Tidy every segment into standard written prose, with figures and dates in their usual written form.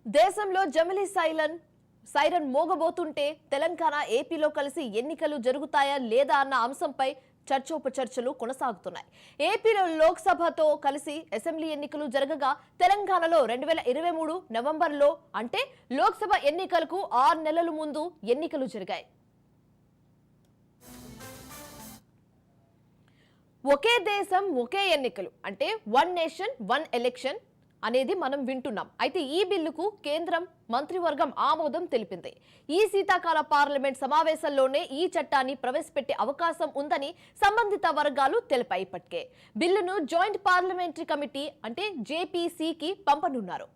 దేశంలో జమిలీ సైరన్ మోగబోతుంటే తెలంగాణ ఏపీలో కలిసి ఎన్నికలు జరుగుతాయా లేదా అన్న అంశంపై చర్చోపచర్చలు కొనసాగుతున్నాయి. ఏపీలో లోక్సభతో కలిసి అసెంబ్లీ ఎన్నికలు జరగగా తెలంగాణలో 2023 నవంబర్లో అంటే లోక్సభ ఎన్నికలకు 6 నెలల ముందు ఎన్నికలు జరిగాయి. ఒకే దేశం ఒకే ఎన్నికలు అంటే వన్ నేషన్ వన్ ఎలక్షన్ అనేది మనం వింటున్నాం. అయితే ఈ బిల్లుకు కేంద్రం మంత్రివర్గం ఆమోదం తెలిపింది. ఈ శీతాకాల పార్లమెంట్ సమావేశంలోనే ఈ చట్టాన్ని ప్రవేశపెట్టే అవకాశం ఉందని సంబంధిత వర్గాలు తెలిపాయి. ఇప్పటికే బిల్లును జాయింట్ పార్లమెంటరీ కమిటీ అంటే జేపీసీకి పంపనున్నారు.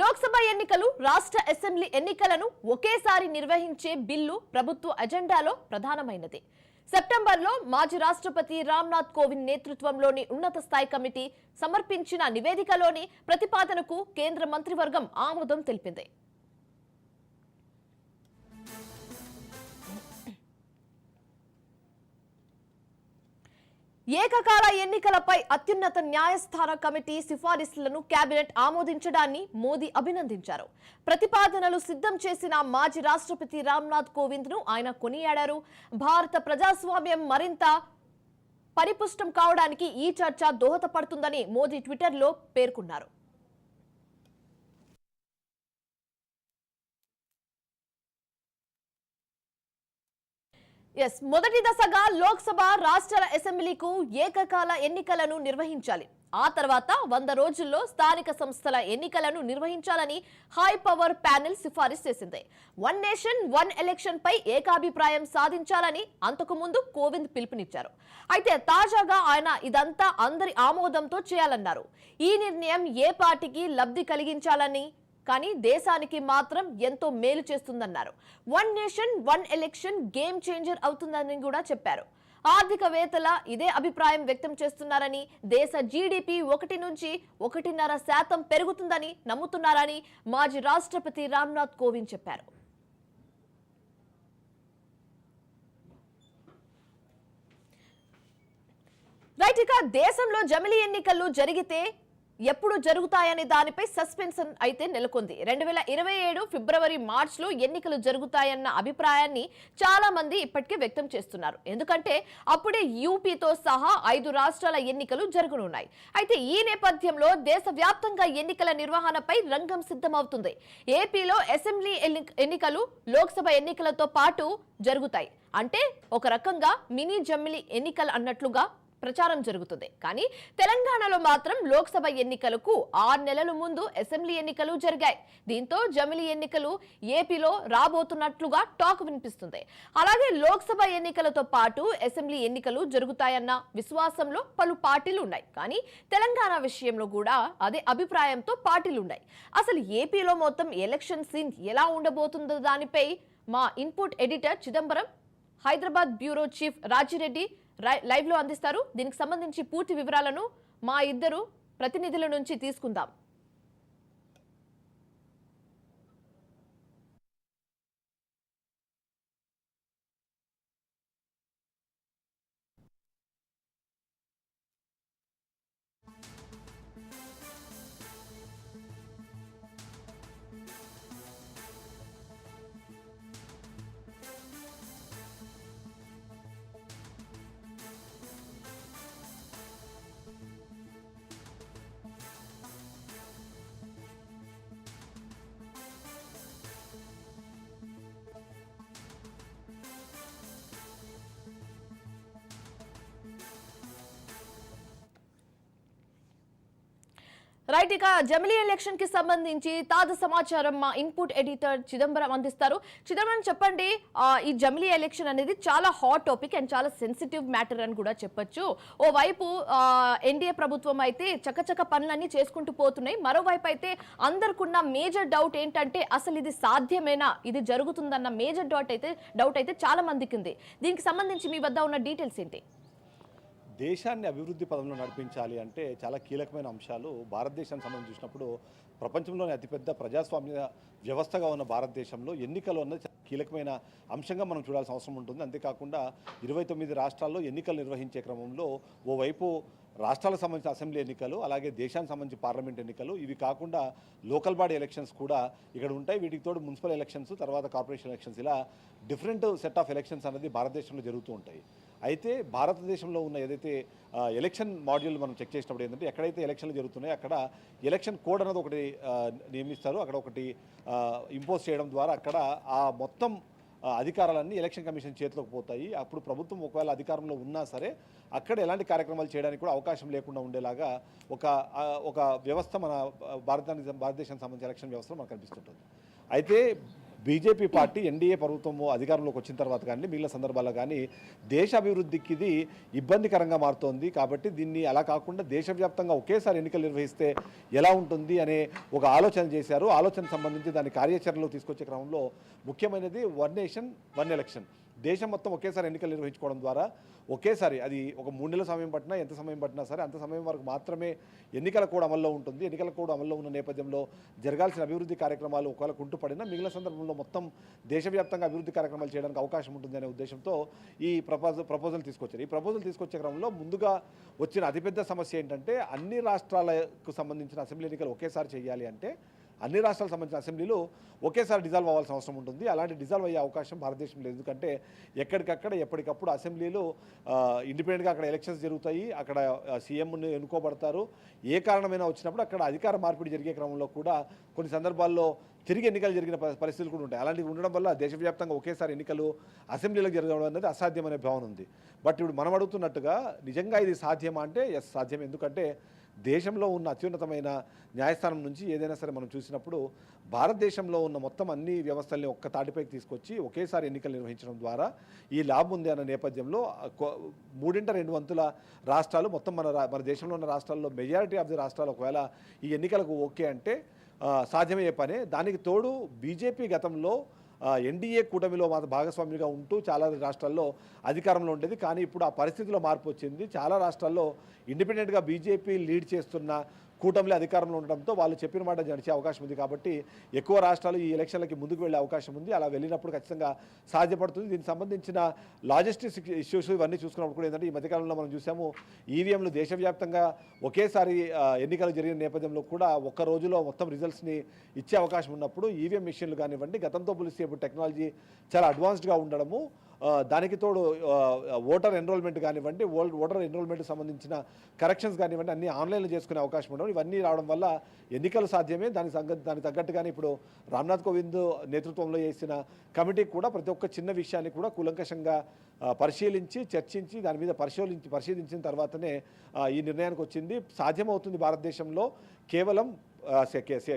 లోక్సభ ఎన్నికలు రాష్ట్ర అసెంబ్లీ ఎన్నికలను ఒకేసారి నిర్వహించే బిల్లు ప్రభుత్వ అజెండాలో ప్రధానమైనది. సెప్టెంబర్లో మాజీ రాష్ట్రపతి రామ్నాథ్ కోవింద్ నేతృత్వంలోని ఉన్నత స్థాయి కమిటీ సమర్పించిన నివేదికలోని ప్రతిపాదనకు కేంద్ర మంత్రివర్గం ఆమోదం తెలిపింది. ఏకకాల ఎన్నికలపై అత్యున్నత న్యాయస్థాన కమిటీ సిఫారసులను కేబినెట్ ఆమోదించడాన్ని మోదీ అభినందించారు. ప్రతిపాదనలు సిద్ధం చేసిన మాజీ రాష్ట్రపతి రామ్నాథ్ కోవింద్ ను ఆయన కొనియాడారు. భారత ప్రజాస్వామ్యం మరింత పరిపుష్టం కావడానికి ఈ చర్చ దోహదపడుతుందని మోదీ ట్విట్టర్లో పేర్కొన్నారు. మొదటి దశగా లోక్సభ రాష్ట్రాల అసెంబ్లీకు ఏకకాల ఎన్నికలను నిర్వహించాలి. ఆ తర్వాత 100 రోజుల్లో స్థానిక సంస్థల ఎన్నికలను నిర్వహించాలని హై పవర్ ప్యానెల్ సిఫారసు చేసింది. వన్ నేషన్ వన్ ఎలక్షన్ పై ఏకాభిప్రాయం సాధించాలని అంతకుముందు కోవింద్ పిలుపునిచ్చారు. అయితే తాజాగా ఆయన ఇదంతా అందరి ఆమోదంతో చేయాలన్నారు. ఈ నిర్ణయం ఏ పార్టీకి లబ్ధి కలిగించాలని కానీ దేశానికి మాత్రం ఎంతో మేలు చేస్తుందన్నారు. One nation one election game changer అవుతుందని కూడా చెప్పారు. ఆర్థికవేత్తల ఇదే అభిప్రాయం వ్యక్తం చేస్తున్నారని, దేశ జీడీపీ 1 నుంచి 1.5% పెరుగుతుందని నమ్ముతున్నారని మాజీ రాష్ట్రపతి రామ్నాథ్ కోవింద్ చెప్పారు. ఇక దేశంలో జమిలీ ఎన్నికలు జరిగితే ఎప్పుడు జరుగుతాయనే దానిపై సస్పెన్షన్ అయితే నెలకొంది. 2027 ఫిబ్రవరి మార్చిలో ఎన్నికలు జరుగుతాయన్న అభిప్రాయాన్ని చాలా మంది ఇప్పటికే వ్యక్తం చేస్తున్నారు. ఎందుకంటే అప్పుడే యూపీతో సహా 5 రాష్ట్రాల ఎన్నికలు జరగనున్నాయి. అయితే ఈ నేపథ్యంలో దేశవ్యాప్తంగా ఎన్నికల నిర్వహణపై రంగం సిద్ధమవుతుంది. ఏపీలో అసెంబ్లీ ఎన్నికలు లోక్సభ ఎన్నికలతో పాటు జరుగుతాయి. అంటే ఒక రకంగా మినీ జమిలీ ఎన్నికలు అన్నట్లుగా ప్రచారం జరుగుతుంది. కానీ తెలంగాణలో మాత్రం లోక్సభ ఎన్నికలకు 6 నెలల ముందు అసెంబ్లీ ఎన్నికలు జరిగాయి. దీంతో జమిలీ ఎన్నికలు ఏపీలో రాబోతున్నట్లుగా టాక్ వినిపిస్తుంది. అలాగే లోక్సభ ఎన్నికలతో పాటు అసెంబ్లీ ఎన్నికలు జరుగుతాయన్న విశ్వాసంలో పలు పార్టీలు ఉన్నాయి. కానీ తెలంగాణ విషయంలో కూడా అదే అభిప్రాయంతో పార్టీలు ఉన్నాయి. అసలు ఏపీలో మొత్తం ఎలక్షన్ సీన్ ఎలా ఉండబోతుందో దానిపై మా input editor Chidambaram, Hyderabad bureau chief Rajireddy live లో అందిస్తారు. దీనికి సంబంధించి పూర్తి వివరాలను మా ఇద్దరు ప్రతినిధుల నుంచి తీసుకుందాం. ఇక జమిలీ ఎలక్షన్ కి సంబంధించి తాజా సమాచారం మా ఇన్పుట్ ఎడిటర్ చిదంబరం అందిస్తారు. చిదంబరం, చెప్పండి, ఈ జమిలీ ఎలక్షన్ అనేది చాలా హాట్ టాపిక్ అండ్ చాలా సెన్సిటివ్ మ్యాటర్ అని కూడా చెప్పొచ్చు. ఓవైపు ఎన్డీఏ ప్రభుత్వం అయితే చకచక పనులన్నీ చేసుకుంటూ పోతున్నాయి. మరోవైపు అయితే అందరికున్న మేజర్ డౌట్ ఏంటంటే అసలు ఇది సాధ్యమేనా, ఇది జరుగుతుందన్న మేజర్ డౌట్ అయితే చాలా మందికి ఉంది. దీనికి సంబంధించి మీ వద్ద ఉన్న డీటెయిల్స్ ఏంటి? దేశాన్ని అభివృద్ధి పదంలో నడిపించాలి అంటే చాలా కీలకమైన అంశాలు. భారతదేశానికి సంబంధించి చూసినప్పుడు ప్రపంచంలోనే అతిపెద్ద ప్రజాస్వామ్య వ్యవస్థగా ఉన్న భారతదేశంలో ఎన్నికలు అన్నది కీలకమైన అంశంగా మనం చూడాల్సిన అవసరం ఉంటుంది. అంతేకాకుండా 29 రాష్ట్రాల్లో ఎన్నికలు నిర్వహించే క్రమంలో ఓవైపు రాష్ట్రాలకు సంబంధించిన అసెంబ్లీ ఎన్నికలు, అలాగే దేశానికి సంబంధించి పార్లమెంట్ ఎన్నికలు, ఇవి కాకుండా లోకల్ బాడీ ఎలక్షన్స్ కూడా ఇక్కడ ఉంటాయి. వీటికి తోడు మున్సిపల్ ఎలక్షన్స్, తర్వాత కార్పొరేషన్ ఎలక్షన్స్, ఇలా డిఫరెంట్ సెట్ ఆఫ్ ఎలక్షన్స్ అనేది భారతదేశంలో జరుగుతూ ఉంటాయి. అయితే భారతదేశంలో ఉన్న ఏదైతే ఎలక్షన్ మాడ్యూల్ మనం చెక్ చేసినప్పుడు ఏంటంటే, ఎక్కడైతే ఎలక్షన్లు జరుగుతున్నాయో అక్కడ ఎలక్షన్ కోడ్ అనేది ఒకటి నియమిస్తారు. అక్కడ ఒకటి ఇంపోజ్ చేయడం ద్వారా అక్కడ ఆ మొత్తం అధికారాలన్నీ ఎలక్షన్ కమిషన్ చేతిలోకి పోతాయి. అప్పుడు ప్రభుత్వం ఒకవేళ అధికారంలో ఉన్నా సరే అక్కడ ఎలాంటి కార్యక్రమాలు చేయడానికి కూడా అవకాశం లేకుండా ఉండేలాగా ఒక వ్యవస్థ మన భారతదేశానికి సంబంధించిన ఎలక్షన్ వ్యవస్థలో మనకు కనిపిస్తుంటుంది. అయితే బీజేపీ పార్టీ ఎన్డీఏ ప్రభుత్వము అధికారంలోకి వచ్చిన తర్వాత కానీ మిగిలిన సందర్భాల్లో కానీ దేశ అభివృద్ధికి ఇది ఇబ్బందికరంగా మారుతోంది. కాబట్టి దీన్ని అలా కాకుండా దేశవ్యాప్తంగా ఒకేసారి ఎన్నికలు నిర్వహిస్తే ఎలా ఉంటుంది అనే ఒక ఆలోచన చేశారు. ఆలోచన సంబంధించి దాని కార్యాచరణలో తీసుకొచ్చే క్రమంలో ముఖ్యమైనది వన్ నేషన్ వన్ ఎలక్షన్. దేశం మొత్తం ఒకేసారి ఎన్నికలు నిర్వహించుకోవడం ద్వారా ఒకేసారి అది ఒక 3 నెలల సమయం పట్టినా ఎంత సమయం పట్టినా సరే అంత సమయం వరకు మాత్రమే ఎన్నికల కోడ్ అమల్లో ఉంటుంది. ఎన్నికల కోడ్ అమల్లో ఉన్న నేపథ్యంలో జరగాల్సిన అభివృద్ధి కార్యక్రమాలు ఒకవేళ కుంటుపడినా మిగిలిన సందర్భంలో మొత్తం దేశవ్యాప్తంగా అభివృద్ధి కార్యక్రమాలు చేయడానికి అవకాశం ఉంటుంది అనే ఉద్దేశంతో ఈ ప్రపోజల్ తీసుకొచ్చారు. ఈ ప్రపోజల్ తీసుకొచ్చే క్రమంలో ముందుగా వచ్చిన అతిపెద్ద సమస్య ఏంటంటే, అన్ని రాష్ట్రాలకు సంబంధించిన అసెంబ్లీ ఎన్నికలు ఒకేసారి చేయాలి అంటే అన్ని రాష్ట్రాలకు సంబంధించిన అసెంబ్లీలు ఒకేసారి డిజాల్వ్ అవ్వాల్సిన అవసరం ఉంటుంది. అలాంటి డిజాల్వ్ అయ్యే అవకాశం భారతదేశంలో లేదు. ఎందుకంటే ఎక్కడికక్కడ ఎప్పటికప్పుడు అసెంబ్లీలు ఇండిపెండెంట్గా అక్కడ ఎలక్షన్స్ జరుగుతాయి. అక్కడ సీఎంని ఎన్నుకోబడతారు. ఏ కారణమైనా వచ్చినప్పుడు అక్కడ అధికార మార్పిడి జరిగే క్రమంలో కూడా కొన్ని సందర్భాల్లో తిరిగి ఎన్నికలు జరిగిన పరిస్థితులు కూడా ఉంటాయి. అలాంటివి ఉండడం వల్ల దేశవ్యాప్తంగా ఒకేసారి ఎన్నికలు అసెంబ్లీలకు జరగడం అనేది అసాధ్యమనే భావన ఉంది. బట్ ఇప్పుడు మనం అడుగుతున్నట్టుగా నిజంగా ఇది సాధ్యమా అంటే ఎస్ సాధ్యం. ఎందుకంటే దేశంలో ఉన్న అత్యున్నతమైన న్యాయస్థానం నుంచి ఏదైనా సరే మనం చూసినప్పుడు భారతదేశంలో ఉన్న మొత్తం అన్ని వ్యవస్థల్ని ఒక్క తాటిపైకి తీసుకొచ్చి ఒకేసారి ఎన్నికలు నిర్వహించడం ద్వారా ఈ లాభం ఉంది అన్న నేపథ్యంలో 3/2 రాష్ట్రాలు మొత్తం మన దేశంలో ఉన్న రాష్ట్రాల్లో మెజారిటీ ఆఫ్ ది రాష్ట్రాలు ఒకవేళ ఈ ఎన్నికలకు ఓకే అంటే సాధ్యమయ్యే పనే. దానికి తోడు బీజేపీ గతంలో ఎన్డీఏ కూటమిలో భాగస్వామిగా ఉంటూ చాలా రాష్ట్రాల్లో అధికారంలో ఉండేది. కానీ ఇప్పుడు ఆ పరిస్థితిలో మార్పు వచ్చింది. చాలా రాష్ట్రాల్లో ఇండిపెండెంట్గా బీజేపీ లీడ్ చేస్తున్న కూటమిలో అధికారంలో ఉండడంతో వాళ్ళు చెప్పిన మాట నడిచే అవకాశం ఉంది. కాబట్టి ఎక్కువ రాష్ట్రాలు ఈ ఎలక్షన్లకి ముందుకు వెళ్ళే అవకాశం ఉంది. అలా వెళ్ళినప్పుడు ఖచ్చితంగా సాధ్యపడుతుంది. దీనికి సంబంధించిన లాజిస్టిక్స్ ఇష్యూస్ ఇవన్నీ చూసుకున్నప్పుడు కూడా ఏంటంటే, ఈ మధ్యకాలంలో మనం చూసాము ఈవీఎంలు దేశవ్యాప్తంగా ఒకేసారి ఎన్నికలు జరిగిన నేపథ్యంలో కూడా ఒక్క రోజులో మొత్తం రిజల్ట్స్ని ఇచ్చే అవకాశం ఉన్నప్పుడు ఈవీఎం మిషన్లు కానివ్వండి, గతంతో పోలిస్తే ఇప్పుడు టెక్నాలజీ చాలా అడ్వాన్స్డ్గా ఉండడము, దానికి తోడు ఓటర్ ఎన్రోల్మెంట్ కానివ్వండి, ఓటర్ ఎన్రోల్మెంట్కి సంబంధించిన కరెక్షన్స్ కానివ్వండి అన్నీ ఆన్లైన్లో చేసుకునే అవకాశం ఉండడం, ఇవన్నీ రావడం వల్ల ఎన్నికలు సాధ్యమే. దానికి తగ్గట్టుగానే ఇప్పుడు రామ్నాథ్ కోవింద్ నేతృత్వంలో చేసిన కమిటీ కూడా ప్రతి ఒక్క చిన్న విషయాన్ని కూడా కూలంకషంగా పరిశీలించి చర్చించి దాని మీద పరిశీలించిన తర్వాతనే ఈ నిర్ణయానికి వచ్చింది. సాధ్యమవుతుంది భారతదేశంలో కేవలం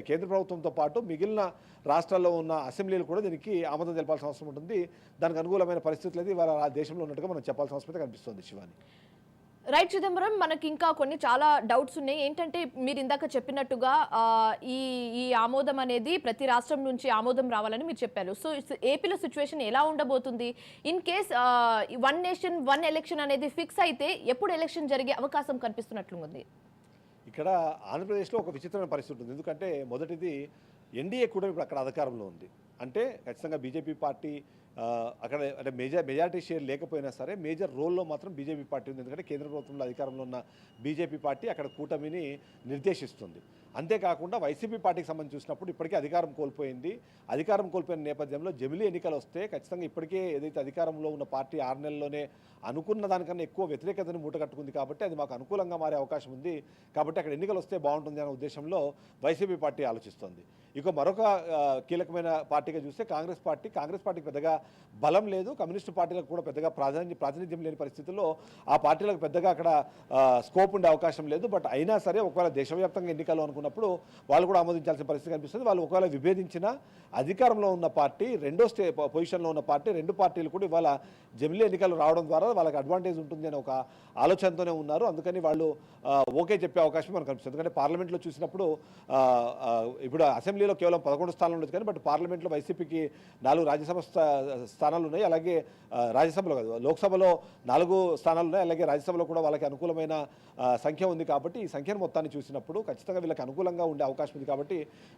కేంద్ర ప్రభుత్వంతో పాటు మిగిలిన రాష్ట్రాల్లో ఉన్న అసెంబ్లీలు కూడా దీనికి ఆమోదం తెలపాల్సిన అవసరం ఉంటుంది. దానికి అనుకూలమైన పరిస్థితులు అయితే ఇవాళ ఆ దేశంలో ఉన్నట్టుగా మనం చెప్పాల్సిన అవసరం కనిపిస్తుంది. శివాని. రైట్ చిదంబరం, మనకి ఇంకా కొన్ని చాలా డౌట్స్ ఉన్నాయి. ఏంటంటే మీరు ఇందాక చెప్పినట్టుగా ఈ ఆమోదం అనేది ప్రతి రాష్ట్రం నుంచి ఆమోదం రావాలని మీరు చెప్పారు. సో ఏపీలో సిచ్యువేషన్ ఎలా ఉండబోతుంది? In case one nation one election అనేది ఫిక్స్ అయితే ఎప్పుడు ఎలక్షన్ జరిగే అవకాశం కనిపిస్తున్నట్లుంది? ఇక్కడ ఆంధ్రప్రదేశ్లో ఒక విచిత్రమైన పరిస్థితి ఉంటుంది. ఎందుకంటే మొదటిది ఎన్డీఏ కూడా ఇప్పుడు అక్కడ అధికారంలో ఉంది. అంటే ఖచ్చితంగా బీజేపీ పార్టీ అక్కడ అంటే మెజారిటీ షేర్ లేకపోయినా సరే మేజర్ రోల్లో మాత్రం బీజేపీ పార్టీ ఉంది. ఎందుకంటే కేంద్ర ప్రభుత్వంలో అధికారంలో ఉన్న బీజేపీ పార్టీ అక్కడ కూటమిని నిర్దేశిస్తుంది. అంతేకాకుండా వైసీపీ పార్టీకి సంబంధించి చూసినప్పుడు ఇప్పటికే అధికారం కోల్పోయింది. అధికారం కోల్పోయిన నేపథ్యంలో జమిలీ ఎన్నికలు వస్తే ఖచ్చితంగా ఇప్పటికే ఏదైతే అధికారంలో ఉన్న పార్టీ 6 నెలల్లోనే అనుకున్న దానికన్నా ఎక్కువ వ్యతిరేకతను మూటగట్టుకుంది. కాబట్టి అది మాకు అనుకూలంగా మారే అవకాశం ఉంది. కాబట్టి అక్కడ ఎన్నికలు వస్తే బాగుంటుంది అనే ఉద్దేశంలో వైసీపీ పార్టీ ఆలోచిస్తోంది. ఇక మరొక కీలకమైన పార్టీగా చూస్తే కాంగ్రెస్ పార్టీకి పెద్దగా బలం లేదు. కమ్యూనిస్టు పార్టీలకు కూడా పెద్దగా ప్రాతినిధ్యం లేని పరిస్థితుల్లో ఆ పార్టీలకు పెద్దగా అక్కడ స్కోప్ ఉండే అవకాశం లేదు. బట్ అయినా సరే ఒకవేళ దేశవ్యాప్తంగా ఎన్నికలు అనుకున్నప్పుడు వాళ్ళు కూడా ఆమోదించాల్సిన పరిస్థితి కనిపిస్తుంది. వాళ్ళు ఒకవేళ విభేదించిన అధికారంలో ఉన్న పార్టీ రెండో పొజిషన్లో ఉన్న పార్టీ 2 పార్టీలు కూడా ఇవాళ జమిలీ ఎన్నికలు రావడం ద్వారా వాళ్ళకి అడ్వాంటేజ్ ఉంటుంది అని ఒక ఆలోచనతోనే ఉన్నారు. అందుకని వాళ్ళు ఓకే చెప్పే అవకాశం మనకు కనిపిస్తుంది. ఎందుకంటే పార్లమెంట్లో చూసినప్పుడు ఇప్పుడు అసెంబ్లీలో కేవలం 11 స్థానాలు ఉండొచ్చు కానీ బట్ పార్లమెంట్లో వైసీపీకి 4 రాజ్యసభ స్థానాలు ఉన్నాయి. అలాగే రాజ్యసభలో కాదు, లోక్సభలో 4 స్థానాలు ఉన్నాయి. అలాగే రాజ్యసభలో కూడా వాళ్ళకి అనుకూలమైన సంఖ్య ఉంది. కాబట్టి ఈ సంఖ్యను మొత్తాన్ని చూసినప్పుడు ఖచ్చితంగా వీళ్ళకి అనుకూలంగా ఉండే అవకాశం ఉంది. కాబట్టి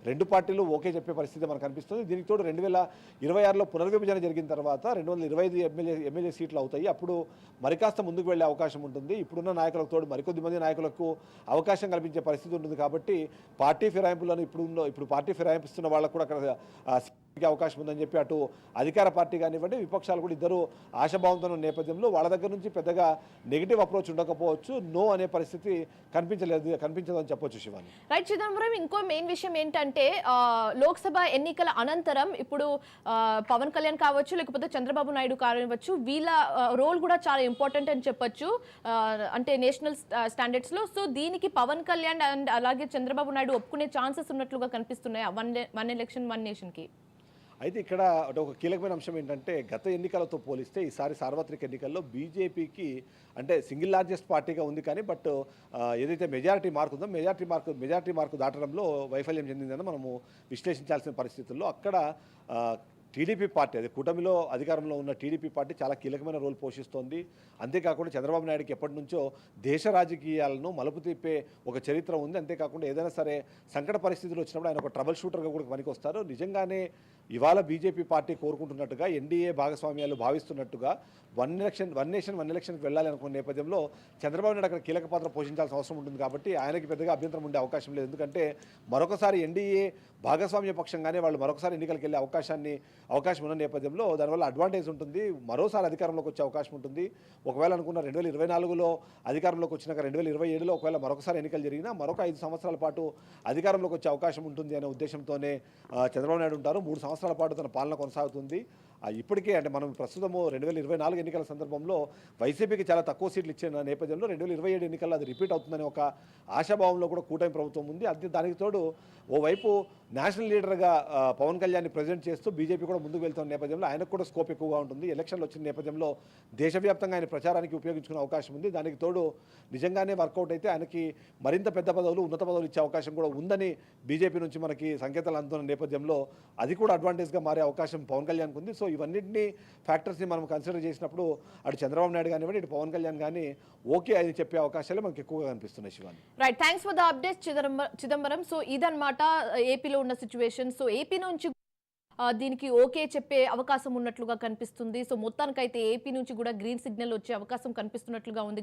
రెండు పార్టీలు ఓకే చెప్పే పరిస్థితి మనకు కనిపిస్తుంది. దీనికి తోడు 2026లో పునర్విభజన జరిగిన తర్వాత 225 ఎమ్మెల్యే సీట్లు అవుతాయి. అప్పుడు మరికాస్త ముందుకు వెళ్ళే అవకాశం ఉంటుంది. ఇప్పుడున్న నాయకులకు తోడు మరికొద్ది మంది నాయకులకు అవకాశం కల్పించే పరిస్థితి ఉంటుంది. కాబట్టి పార్టీ ఫిరాయింపులను ఇప్పుడు పార్టీ ఫిరాయింపిస్తున్న వాళ్ళకు కూడా అక్కడ అవకాశం ఉందని చెప్పి అటు అధికార పార్టీ కానివ్వండి, విపక్షాలు కూడా ఇద్దరు ఆశాభావంతో ఉన్న నేపథ్యంలో వాళ్ళ దగ్గర నుంచి పెద్దగా నెగిటివ్ అప్రోచ్ ఉండకపోవచ్చు. నో అనే పరిస్థితి కనిపించదని చెప్పొచ్చు శివాని. రైట్ చిదంబరం, ఇంకో మెయిన్ విషయం ఏంటంటే లోక్సభ ఎన్నికల అనంతరం ఇప్పుడు పవన్ కళ్యాణ్ కావచ్చు, లేకపోతే చంద్రబాబు నాయుడు కానివ్వచ్చు, వీళ్ళ రోల్ కూడా చాలా ఇంపార్టెంట్ అని చెప్పొచ్చు, అంటే నేషనల్ స్టాండర్డ్స్ లో. సో దీనికి పవన్ కళ్యాణ్ అండ్ అలాగే చంద్రబాబు నాయుడు ఒప్పుకునే ఛాన్సెస్ ఉన్నట్లుగా కనిపిస్తున్నాయి వన్ ఎలక్షన్ వన్ నేషన్ కి. అయితే ఇక్కడ ఒక కీలకమైన అంశం ఏంటంటే గత ఎన్నికలతో పోలిస్తే ఈసారి సార్వత్రిక ఎన్నికల్లో బీజేపీకి అంటే సింగిల్ లార్జెస్ట్ పార్టీగా ఉంది. కానీ బట్ ఏదైతే మెజారిటీ మార్క్ ఉందో మెజారిటీ మార్కు దాటడంలో వైఫల్యం చెందిందని మనము విశ్లేషించాల్సిన పరిస్థితుల్లో అక్కడ టీడీపీ పార్టీ, అది కూటమిలో అధికారంలో ఉన్న టీడీపీ పార్టీ చాలా కీలకమైన రోల్ పోషిస్తోంది. అంతేకాకుండా చంద్రబాబు నాయుడుకి ఎప్పటి నుంచో దేశ రాజకీయాలను మలుపు తిప్పే ఒక చరిత్ర ఉంది. అంతేకాకుండా ఏదైనా సరే సంకట పరిస్థితులు వచ్చినప్పుడు ఆయన ఒక ట్రబుల్ షూటర్గా కూడా పనికొస్తారు. నిజంగానే ఇవాళ బీజేపీ పార్టీ కోరుకుంటున్నట్టుగా, ఎన్డీఏ భాగస్వామ్యాలు భావిస్తున్నట్టుగా వన్ నేషన్ వన్ ఎలక్షన్కి వెళ్ళాలి అనుకున్న నేపథ్యంలో చంద్రబాబు నాయుడు అక్కడ కీలక పాత్ర పోషించాల్సిన అవసరం ఉంటుంది. కాబట్టి ఆయనకి పెద్దగా అభ్యంతరం ఉండే అవకాశం లేదు. ఎందుకంటే మరొకసారి ఎన్డీఏ భాగస్వామ్య పక్షంగానే వాళ్ళు మరొకసారి ఎన్నికలకు వెళ్ళే అవకాశం ఉన్న నేపథ్యంలో దానివల్ల అడ్వాంటేజ్ ఉంటుంది. మరోసారి అధికారంలోకి వచ్చే అవకాశం ఉంటుంది. ఒకవేళ అనుకున్న 2024లో అధికారంలోకి వచ్చినాక 2027లో ఒకవేళ మరొకసారి ఎన్నికలు జరిగినా మరొక 5 సంవత్సరాల పాటు అధికారంలోకి వచ్చే అవకాశం ఉంటుంది అనే ఉద్దేశంతోనే చంద్రబాబు నాయుడు ఉంటారు. 3 సంవత్సరాల పాటు తన పాలన కొనసాగుతుంది. ఇప్పటికే అంటే మనం ప్రస్తుతము 2024 ఎన్నికల సందర్భంలో వైసీపీకి చాలా తక్కువ సీట్లు ఇచ్చిన నేపథ్యంలో 2027 ఎన్నికల్లో అది రిపీట్ అవుతుందనే ఒక ఆశాభావంలో కూడా కూటమి ప్రభుత్వం ఉంది. అది దానికి తోడు ఓవైపు నేషనల్ లీడర్గా పవన్ కళ్యాణ్ని ప్రజెంట్ చేస్తూ బీజేపీ కూడా ముందుకు వెళ్తున్న నేపథ్యంలో ఆయనకు కూడా స్కోప్ ఎక్కువగా ఉంటుంది. ఎలక్షన్లు వచ్చిన నేపథ్యంలో దేశవ్యాప్తంగా ఆయన ప్రచారానికి ఉపయోగించుకునే అవకాశం ఉంది. దానికి తోడు నిజంగానే వర్కౌట్ అయితే ఆయనకి మరింత పెద్ద పదవులు, ఉన్నత పదవులు ఇచ్చే అవకాశం కూడా ఉందని బీజేపీ నుంచి మనకి సంకేతాలు అందుతున్న నేపథ్యంలో అది కూడా అడ్వాంటేజ్గా మారే అవకాశం పవన్ కళ్యాణ్కి ఉంది. సో ఇవన్నింటినీ ఫ్యాక్టర్స్ని మనం కన్సిడర్ చేసినప్పుడు అటు చంద్రబాబు నాయుడు కానివ్వండి, ఇటు పవన్ కళ్యాణ్ కానీ ఓకే అని చెప్పే అవకాశాలు మనకి ఎక్కువగా కనిపిస్తున్నాయి. Shivani, right, thanks for the update Chidambaram. So ఇదన్నమాట ఏపీలో ఉన్న సిచ్యువేషన్. సో ఏపీ నుంచి దీనికి ఓకే చెప్పే అవకాశం ఉన్నట్లుగా కనిపిస్తుంది. సో మొత్తానికైతే ఏపీ నుంచి కూడా గ్రీన్ సిగ్నల్ వచ్చే అవకాశం కనిపిస్తున్నట్లుగా ఉంది.